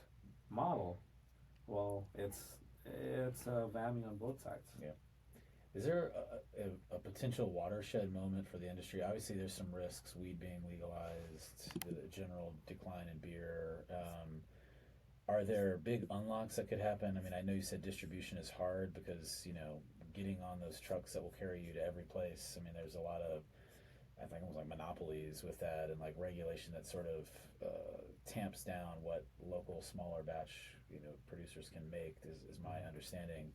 model, well, it's a whammy on both sides. Yeah. Is there a potential watershed moment for the industry? Obviously, there's some risks, weed being legalized, the general decline in beer. Are there big unlocks that could happen? I mean, I know you said distribution is hard because, getting on those trucks that will carry you to every place. I mean, there's a lot of, I think, almost like monopolies with that, and like regulation that sort of tamps down what local smaller batch, producers can make, is my understanding.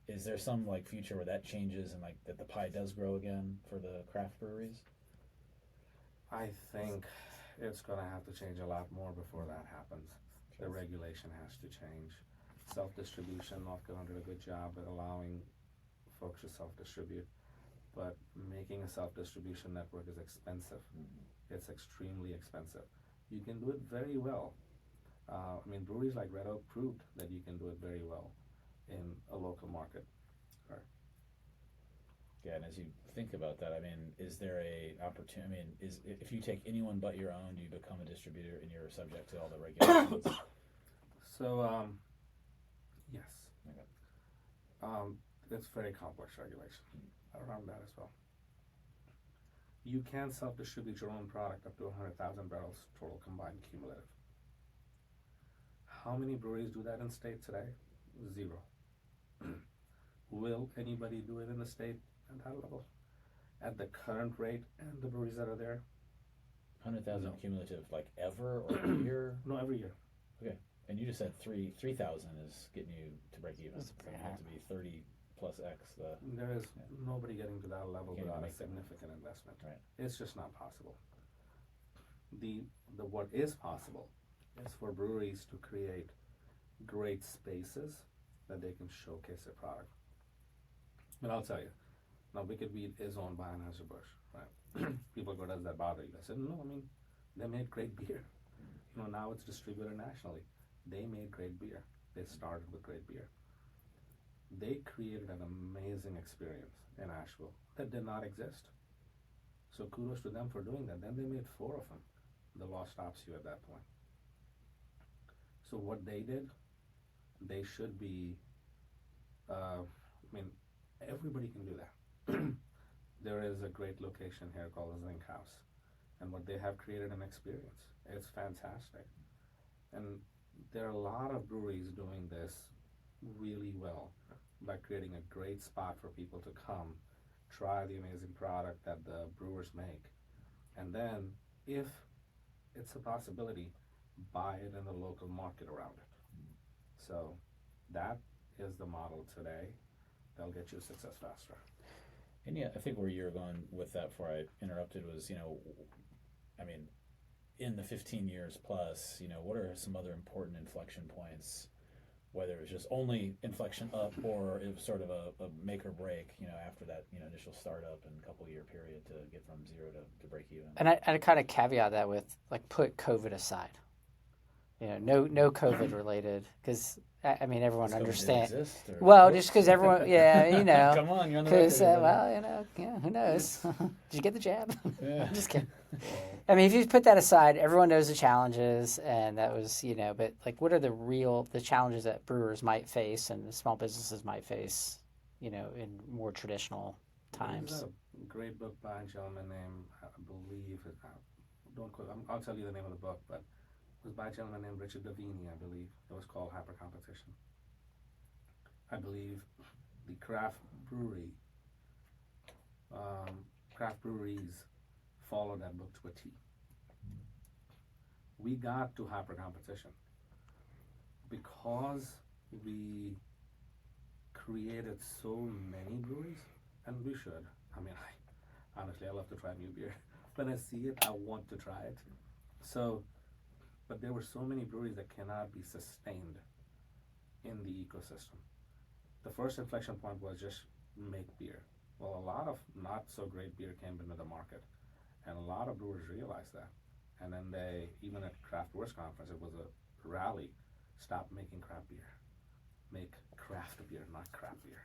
Is there some like future where that changes and like that the pie does grow again for the craft breweries? I think it's going to have to change a lot more before that happens. The regulation has to change. Self-distribution, North Carolina did a good job at allowing folks to self-distribute, but making a self-distribution network is expensive. Mm-hmm. It's extremely expensive. You can do it very well. I mean, breweries like Red Oak proved that you can do it very well in a local market. Right. Yeah, and as you think about that, I mean, is there a opportunity? I mean, if you take anyone but your own, do you become a distributor and you're subject to all the regulations? So, yes. Okay. It's very complex regulation around that as well. You can self-distribute your own product up to 100,000 barrels total combined cumulative. How many breweries do that in state today? 0. Will anybody do it in the state at that level? At the current rate and the breweries that are there? 100,000 No. cumulative, like ever or every year? No, every year. Okay. And you just said 3,000 is getting you to break even. That's It's going to have to be 30 plus X. There is nobody getting to that level Can't without a make that. significant investment. Right. It's just not possible. The what is possible is for breweries to create great spaces that they can showcase their product. But I'll tell you, now Wicked Weed is owned by Anheuser-Busch, right? People go, does that bother you? I said, no, I mean, they made great beer. Now it's distributed nationally. They made great beer. They started with great beer. They created an amazing experience in Asheville that did not exist. So kudos to them for doing that. Then they made 4 of them. The law stops you at that point. So what they did, they should be, everybody can do that. There is a great location here called the Zinc House. And what they have created an experience. It's fantastic. And there are a lot of breweries doing this really well by creating a great spot for people to come, try the amazing product that the brewers make, and then, if it's a possibility, buy it in the local market around it. So that is the model today. That'll get you success faster. And yeah, I think where you're going with that before I interrupted was, I mean, in the 15 years plus, what are some other important inflection points? Whether it was just only inflection up or it was sort of a make or break, after that, initial startup and couple year period to get from zero to break even. And I kind of caveat that with like put COVID aside. No COVID related because I mean everyone understands. Well, just because everyone, yeah, Come on, you're on the because record. well, who knows? Did you get the jab? Yeah. I'm just kidding. I mean, if you put that aside, everyone knows the challenges, and that was but like, what are the challenges that brewers might face and the small businesses might face, in more traditional times? There's a great book by a gentleman named, I believe, don't quote, I'll tell you the name of the book, but it was by a gentleman named Richard Davini, I believe. It was called Hyper Competition. I believe the craft breweries followed that book to a T. We got to hyper competition because we created so many breweries, and we should. I mean, honestly, I love to try new beer. When I see it, I want to try it. So, but there were so many breweries that cannot be sustained in the ecosystem. The first inflection point was just make beer. Well, a lot of not so great beer came into the market, and a lot of brewers realized that. And then even at Craft Brewers Conference, it was a rally: stop making craft beer, make craft beer, not craft beer.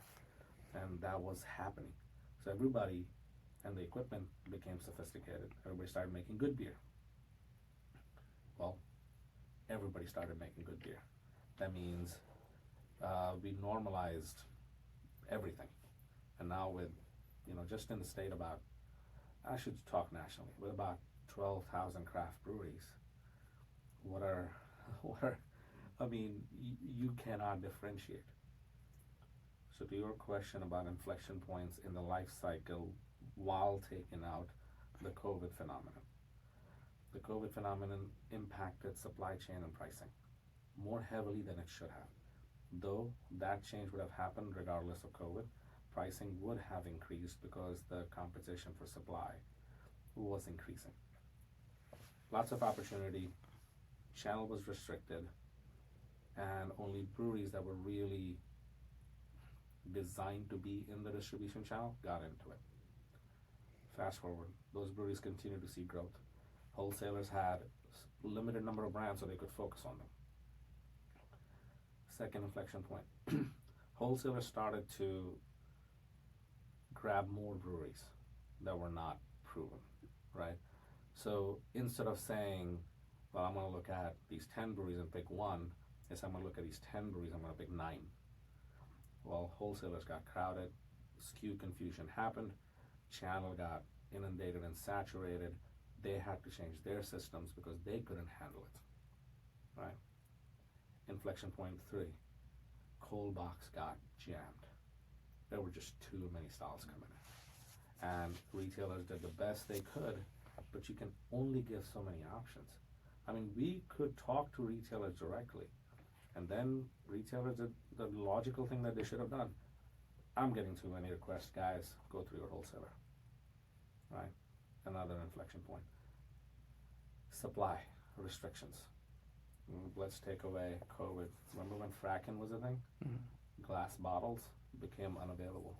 And that was happening. So everybody and the equipment became sophisticated. Everybody started making good beer. Well, everybody started making good beer. That means we normalized everything. And now with, just in the state I should talk nationally, with about 12,000 craft breweries, you cannot differentiate. So to your question about inflection points in the life cycle while taking out the COVID phenomenon. The COVID phenomenon impacted supply chain and pricing more heavily than it should have. Though that change would have happened regardless of COVID, pricing would have increased because the competition for supply was increasing. Lots of opportunity, channel was restricted, and only breweries that were really designed to be in the distribution channel got into it. Fast forward, those breweries continue to see growth. Wholesalers had limited number of brands so they could focus on them. Second inflection point. Wholesalers started to grab more breweries that were not proven, right? So instead of saying, well, I'm going to look at these 10 breweries and pick one, yes, I'm going to look at these 10 breweries, I'm going to pick 9. Well, wholesalers got crowded, SKU confusion happened, channel got inundated and saturated. They had to change their systems because they couldn't handle it, right? Inflection point 3, cold box got jammed. There were just too many styles coming in. And retailers did the best they could, but you can only give so many options. I mean, we could talk to retailers directly, and then retailers did the logical thing that they should have done. I'm getting too many requests, guys, go through your wholesaler, right? Another inflection point. Supply restrictions. Let's take away COVID. Remember when fracking was a thing? Mm-hmm. Glass bottles became unavailable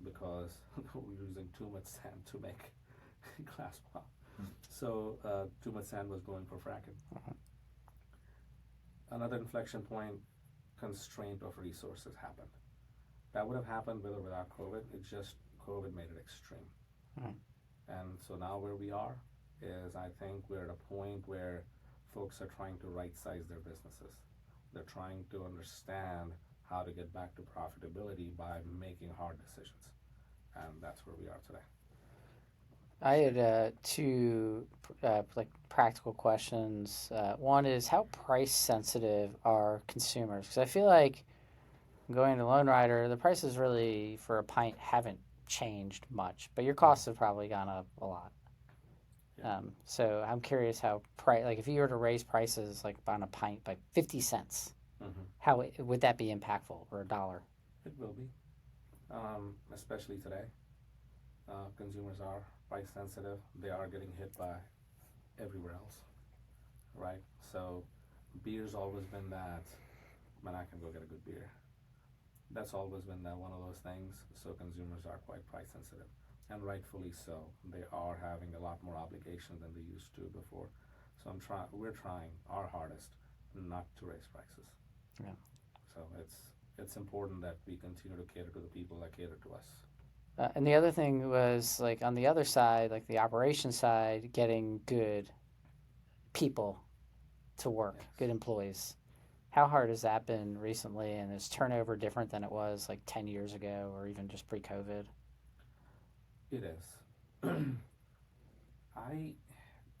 because we were using too much sand to make glass bottles. Mm-hmm. So too much sand was going for fracking. Mm-hmm. Another inflection point, constraint of resources happened. That would have happened with or without COVID. It's just COVID made it extreme. Mm-hmm. And so now where we are is, I think we're at a point where folks are trying to right-size their businesses. They're trying to understand how to get back to profitability by making hard decisions. And that's where we are today. I had two practical questions. One is, how price sensitive are consumers? Because I feel like going to Lonerider, the prices really for a pint haven't changed much, but your costs have probably gone up a lot. Yeah. So I'm curious how if you were to raise prices like on a pint by 50 cents, mm-hmm. how would that be impactful, or $1? It will be, especially today. Consumers are price sensitive. They are getting hit by everywhere else, right? So beer's always been that, man, I can go get a good beer. That's always been that one of those things. So consumers are quite price sensitive, and rightfully so. They are having a lot more obligation than they used to before. So we're trying our hardest not to raise prices. Yeah. So it's important that we continue to cater to the people that cater to us. And the other thing was like on the other side, like the operation side, getting good people to work, Yes, good employees. How hard has that been recently? And is turnover different than it was like 10 years ago or even just pre COVID? it is. I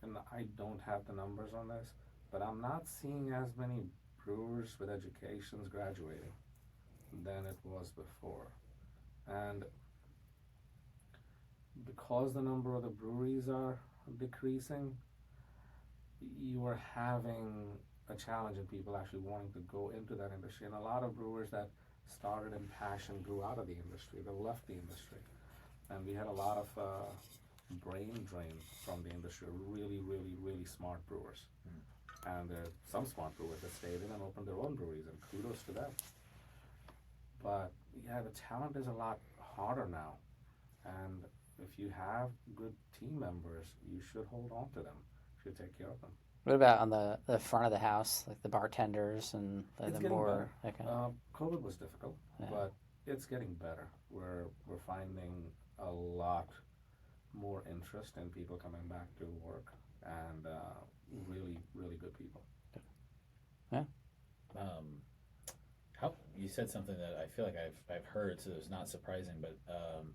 and I don't have the numbers on this, but I'm not seeing as many brewers with educations graduating than it was before. And because the number of the breweries are decreasing, you are having a challenge in people actually wanting to go into that industry. And a lot of brewers that started in passion grew out of the industry, they left the industry. And we had a lot of brain drain from the industry, really, really, really smart brewers. And there are some smart brewers that stayed in and opened their own breweries, and kudos to them. But yeah, the talent is a lot harder now. And if you have good team members, you should hold on to them. You should take care of them. What about on the front of the house, like the bartenders and It's the getting more, better. okay. COVID was difficult, Yeah. but it's getting better. We're finding a lot more interest in people coming back to work, and really, really good people. Yeah. Um, how you said something that I feel like I've heard, so it's not surprising. But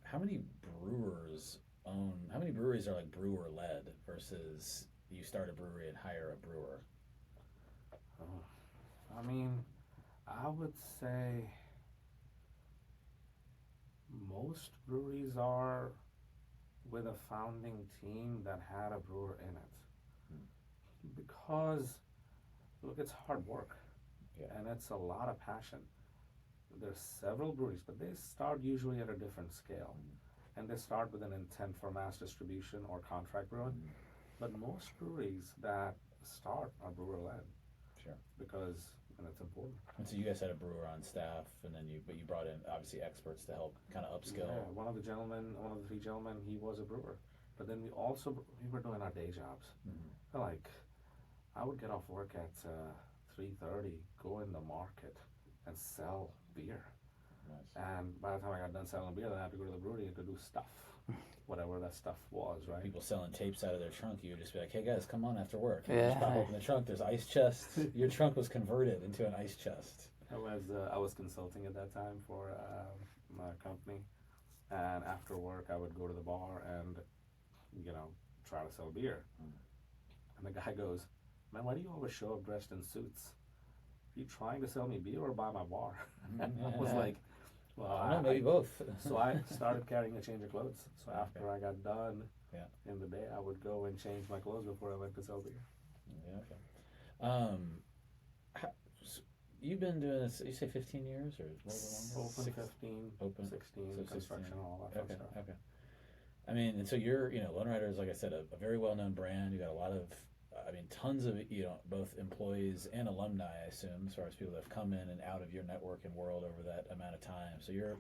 how many brewers own? How many breweries are like brewer led versus you start a brewery and hire a brewer? Oh, I mean, I would say most breweries are with a founding team that had a brewer in it, Hmm. because look, it's hard work Yeah. and it's a lot of passion. There's several breweries, but they start usually at a different scale, and they start with an intent for mass distribution or contract brewing. Mm, But most breweries that start are brewer led sure. because and it's important. And so you guys had a brewer on staff, and then you brought in obviously experts to help kind of upskill. Yeah, one of the three gentlemen, he was a brewer. But then we were doing our day jobs. Mm-hmm. Like I would get off work at 3:30, go in the market, and sell beer. Nice. And by the time I got done selling beer, then I had to go to the brewery and to do stuff, whatever that stuff was, right? People selling tapes out of their trunk, you would just be like, "Hey guys, come on after work." Yeah. You just pop open the trunk. There's ice chests. Your trunk was converted into an ice chest. I was consulting at that time for my company, and after work I would go to the bar and try to sell beer. Mm. And the guy goes, "Man, why do you always show up dressed in suits? Are you trying to sell me beer or buy my bar?" I was like, "Well, I don't know, maybe both." So I started carrying a change of clothes. So after Okay. I got done Yeah. in the day, I would go and change my clothes before I went to sell beer. Yeah. Okay. Um, how, you've been doing this. You say 15 years or a little longer? Open 15, Open. 16, So construction, 16. all that fun Okay. stuff. Okay. I mean, and so you're, Lonerider is, like I said, a very well known brand. You got a lot of, I mean, tons of, both employees and alumni, I assume, as far as people that have come in and out of your network and world over that amount of time. So you're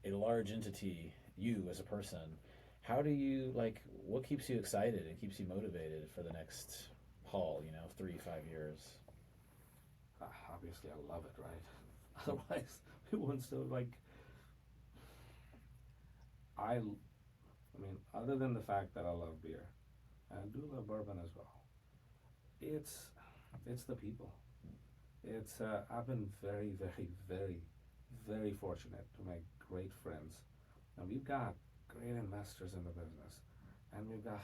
a large entity, you as a person. How do you, like, what keeps you excited and keeps you motivated for the next haul, 3, 5 years? Obviously, I love it, right? Otherwise, we wouldn't still like. Other than the fact that I love beer, and I do love bourbon as well. It's it's the people. It's I've been very, very, very, very fortunate to make great friends, and we've got great investors in the business, and we've got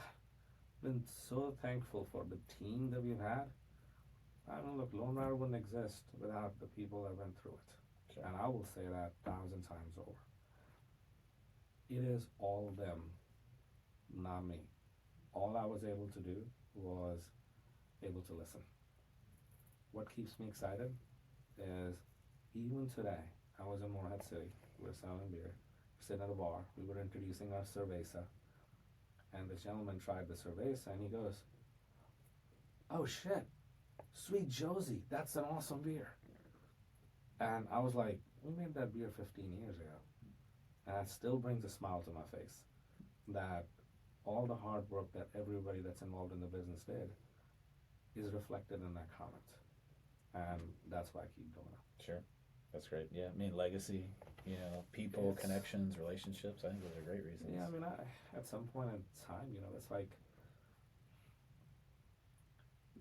been so thankful for the team that we've had. I mean, look, Lone Rider wouldn't exist without the people that went through it, Sure. and I will say that 1,000 times over. It is all them, not me. All I was able to do was able to listen. What keeps me excited is even today, I was in Morehead City, we were selling beer, sitting at a bar, we were introducing our cerveza, and this gentleman tried the cerveza and he goes, oh shit, Sweet Josie, that's an awesome beer. And I was like, we made that beer 15 years ago. And it still brings a smile to my face that all the hard work that everybody that's involved in the business did is reflected in that comment. And that's why I keep doing it. Sure. That's great. Yeah, I mean, legacy, people, It's, connections, relationships. I think those are great reasons. yeah, I mean, at some point in time, it's like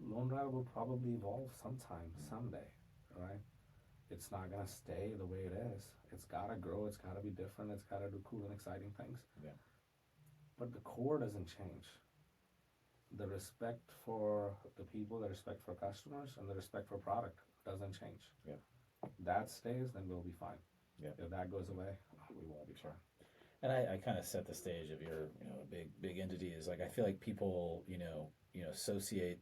Lone Rider will probably evolve sometime, someday, right? It's not gonna stay the way it is. It's gotta grow. It's gotta be different. It's gotta do cool and exciting things. Yeah. But the core doesn't change. The respect for the people, the respect for customers, and the respect for product doesn't change. Yeah. That stays, then we'll be fine. Yeah. If that goes away, we won't be fine. And I kind of set the stage of your, big entity is like, I feel like people, associate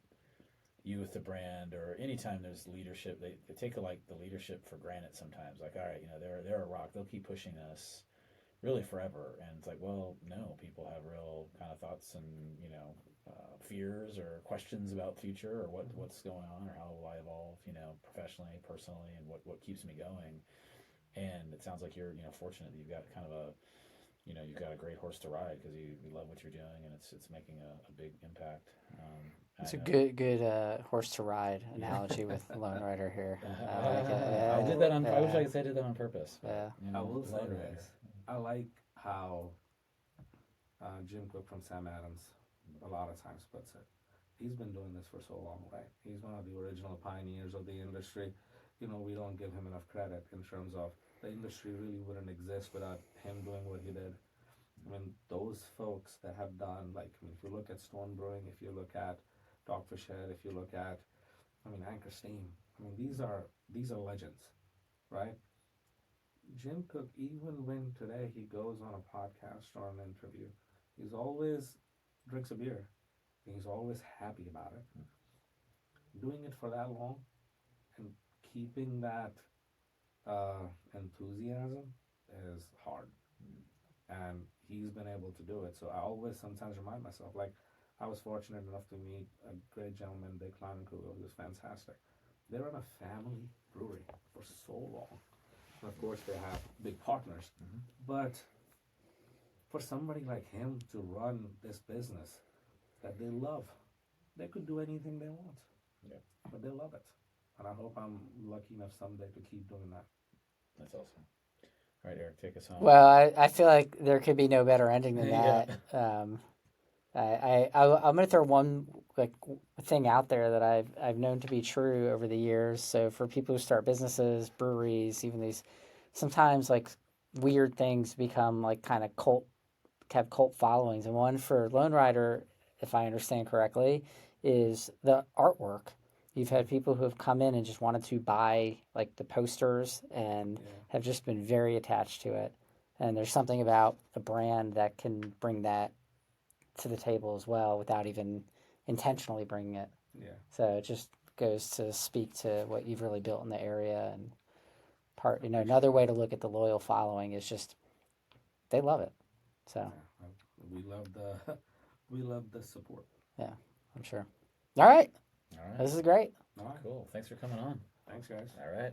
you with the brand, or anytime there's leadership, they take like the leadership for granted sometimes. Like, all right, they're a rock. They'll keep pushing us really forever. And it's like, well, no, people have real kind of thoughts and, fears or questions about future, or what's going on, or how will I evolve, professionally, personally, and what keeps me going. And it sounds like you're, fortunate that you've got kind of you've got a great horse to ride, because you love what you're doing, and it's making a big impact. It's a good horse to ride analogy with Lone Rider here. I like it. Yeah, I did that on. yeah, I wish I could say I did that on purpose. But, yeah. I will say Lone this. Rider. I like how Jim Cook from Sam Adams a lot of times puts it. He's been doing this for so long, right? He's one of the original pioneers of the industry. We don't give him enough credit in terms of the industry really wouldn't exist without him doing what he did. I mean, those folks that have done, like, I mean, if you look at Stone Brewing, if you look at Dogfish Head, if you look at, I mean, Anchor Steam, I mean, these are legends, right? Jim Cook, even when today he goes on a podcast or an interview, he's always drinks a beer. He's always happy about it. Doing it for that long and keeping that enthusiasm is hard. And he's been able to do it. So I always sometimes remind myself, like, I was fortunate enough to meet a great gentleman, Dick Kruger, who was fantastic. They run a family brewery for so long. And of course, they have big partners. Mm-hmm. But for somebody like him to run this business that they love, they could do anything they want. Yeah. But they love it. And I hope I'm lucky enough someday to keep doing that. That's awesome. All right, Eric, take us home. Well, I feel like there could be no better ending than Yeah. that. I'm going to throw one thing out there that I've known to be true over the years. So for people who start businesses, breweries, even these, sometimes like weird things become like kind of have cult followings. And one for Lone Rider, if I understand correctly, is the artwork. You've had people who have come in and just wanted to buy like the posters and have just been very attached to it. And there's something about a brand that can bring that to the table as well without even intentionally bringing it. Yeah. So it just goes to speak to what you've really built in the area. And another way to look at the loyal following is just they love it. So we love the support. Yeah, I'm sure. All right. All right. This is great. All right. Cool. Thanks for coming on. Thanks, guys. All right.